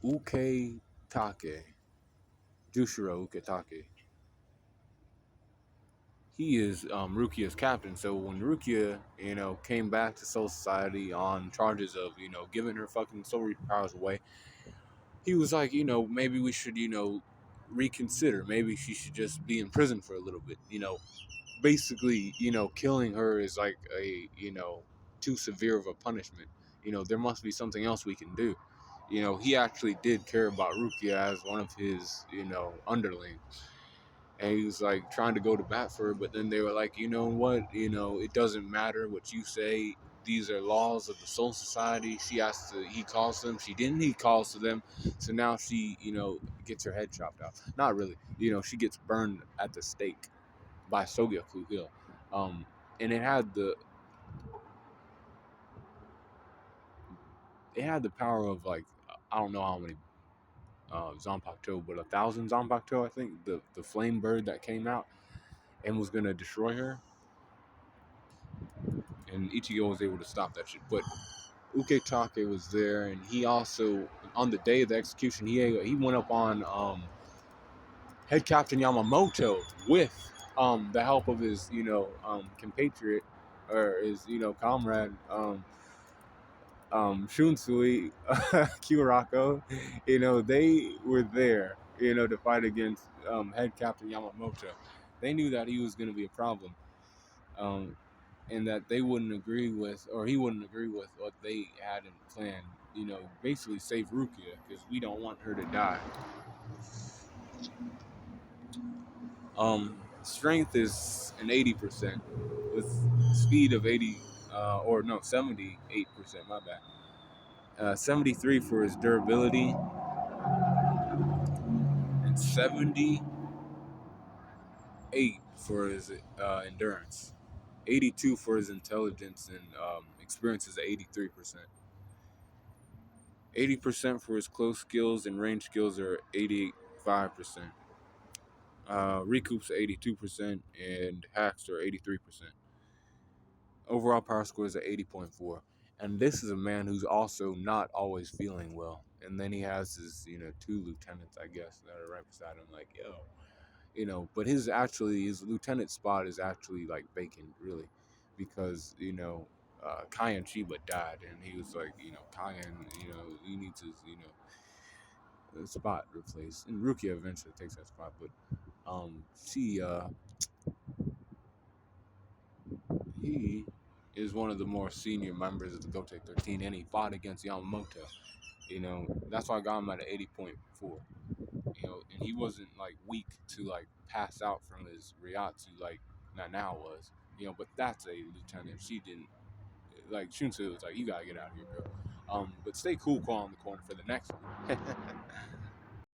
Ukitake, Jushiro Ukitake. He is Rukia's captain. So when Rukia, came back to Soul Society on charges of, giving her fucking soul powers away, he was like, maybe we should, reconsider. Maybe she should just be in prison for a little bit. Basically, killing her is like too severe of a punishment. There must be something else we can do. He actually did care about Rukia as one of his, underlings, and he was like trying to go to bat for her, but then they were like, you know what, it doesn't matter what you say. These are laws of the Soul Society. She has to. He calls them. She didn't. He calls to them. So now she, gets her head chopped off. Not really. She gets burned at the stake by Sogyaku Hill. Um, and it had the power of like, I don't know how many Zanpakuto, but 1,000 Zanpakuto, I think. The flame bird that came out and was gonna destroy her, and Ichigo was able to stop that shit. But Ukitake was there, and he also, on the day of the execution, he went up on head captain Yamamoto with the help of his compatriot, or his comrade, Shunsui, Kurako. They were there, to fight against head captain Yamamoto. They knew that he was going to be a problem, um, and that they wouldn't agree with, or he wouldn't agree with what they had in plan. Basically save Rukia because we don't want her to die. Strength is an 80% with speed of 80, or no, 78%. My bad. 73 for his durability, and 78 for his endurance. 82 for his intelligence, and experience is 83%. 80% for his close skills, and range skills are 85%. Recoups are 82%, and hacks are 83%. Overall power score is at 80.4. And this is a man who's also not always feeling well. And then he has his, two lieutenants, I guess, that are right beside him, like, yo, but his lieutenant spot is actually like vacant, really, because, Kai and Chiba died, and he was like, Kai and, he needs his, spot replaced. And Rukia eventually takes that spot, but she he is one of the more senior members of the Gotek 13, and he fought against Yamamoto. That's why I got him at an 80.4. And he wasn't like weak to like pass out from his Ryatsu like Nanao was. But that's a lieutenant. She didn't, like, Shunsu was like, you gotta get out of here, bro. But stay cool, call on the corner for the next one.